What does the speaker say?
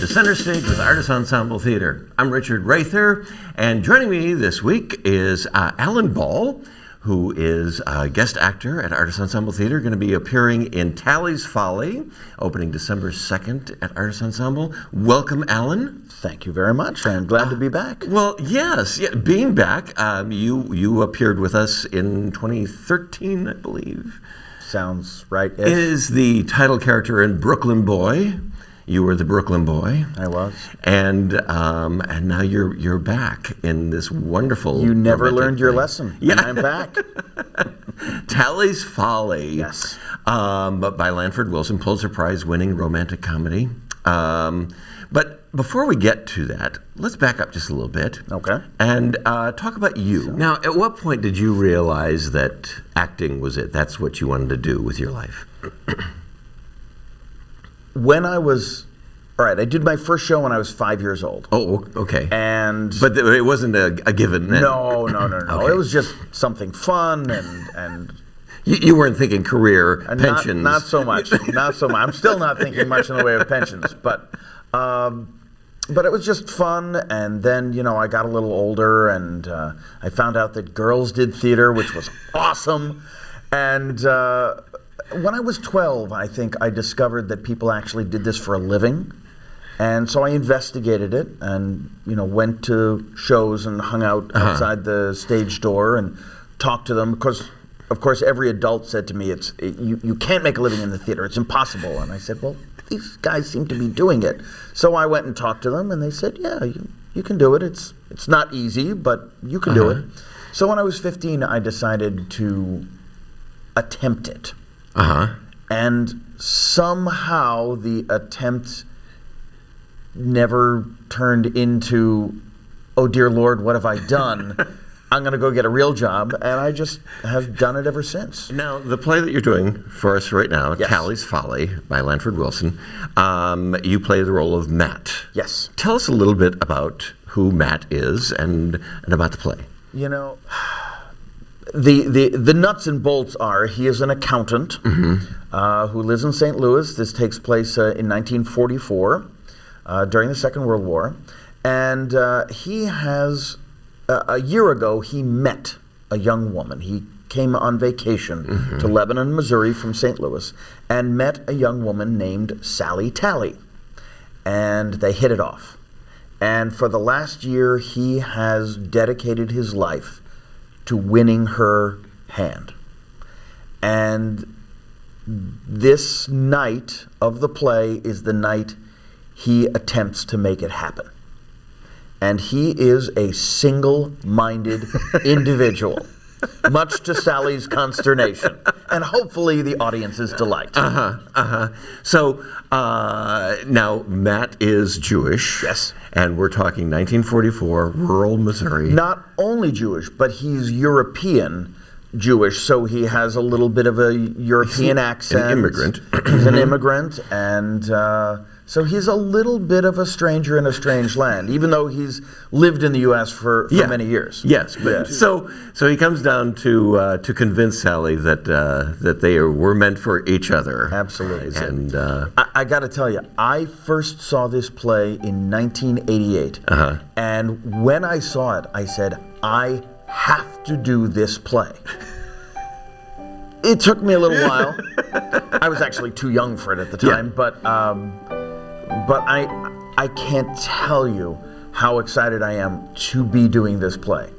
to Center Stage with Artists Ensemble Theater. I'm Richard Rather, and joining me this week is Alan Ball, who is a guest actor at Artists Ensemble Theater, going to be appearing in TALLEY'S FOLLY, opening December 2nd at Artists Ensemble. Welcome, Alan. Thank you very much. I'm glad to be back. Well, yes, being back, you appeared with us in 2013, I believe. Sounds right. Is the title character in Brooklyn Boy. You were the Brooklyn Boy. I was. And now you're back in this wonderful. You never learned your lesson. Yeah, and I'm back. TALLEY'S FOLLY. Yes. By Lanford Wilson, Pulitzer Prize winning romantic comedy. But before we get to that, let's back up just a little bit. Okay. And talk about you. Sure. Now, at what point did you realize that acting was it? That's what you wanted to do with your life? When I was, all right, I did my first show when I was 5 years old. Oh, okay. But it wasn't a given. No. Okay. It was just something fun and you weren't thinking career, pensions. Not so much. Not so much. I'm still not thinking much in the way of pensions, but it was just fun. And then, I got a little older and I found out that girls did theater, which was awesome. And when I was 12, I think I discovered that people actually did this for a living. And so I investigated it and, went to shows and hung out outside the stage door and talked to them because, of course, every adult said to me, you can't make a living in the theater. It's impossible. And I said, well, these guys seem to be doing it. So I went and talked to them and they said, yeah, you can do it. It's not easy, but you can do it. So when I was 15, I decided to attempt it. And somehow the attempt never turned into, oh dear Lord, what have I done? I'm going to go get a real job, and I just have done it ever since. Now, the play that you're doing for us right now, yes. TALLEY'S FOLLY by Lanford Wilson, you play the role of Matt. Yes. Tell us a little bit about who Matt is and about the play. The nuts and bolts are he is an accountant who lives in St. Louis. This takes place in 1944 during the Second World War. And he has, a year ago, he met a young woman. He came on vacation to Lebanon, Missouri from St. Louis and met a young woman named Sally Talley. And they hit it off. And for the last year, he has dedicated his life to winning her hand. And this night of the play is the night he attempts to make it happen. And he is a single-minded individual, much to Sally's consternation, and hopefully the audience's delight. So now Matt is Jewish. Yes. And we're talking 1944, rural Missouri. Not only Jewish, but he's European Jewish, so he has a little bit of a European accent. An immigrant. He's an immigrant, and so he's a little bit of a stranger in a strange land, even though he's lived in the U.S. for many years. Yes, but so he comes down to convince Sally that they were meant for each other. Absolutely. And I got to tell you, I first saw this play in 1988, and when I saw it, I said, I have to do this play. It took me a little while. I was actually too young for it at the time, but I can't tell you how excited I am to be doing this play.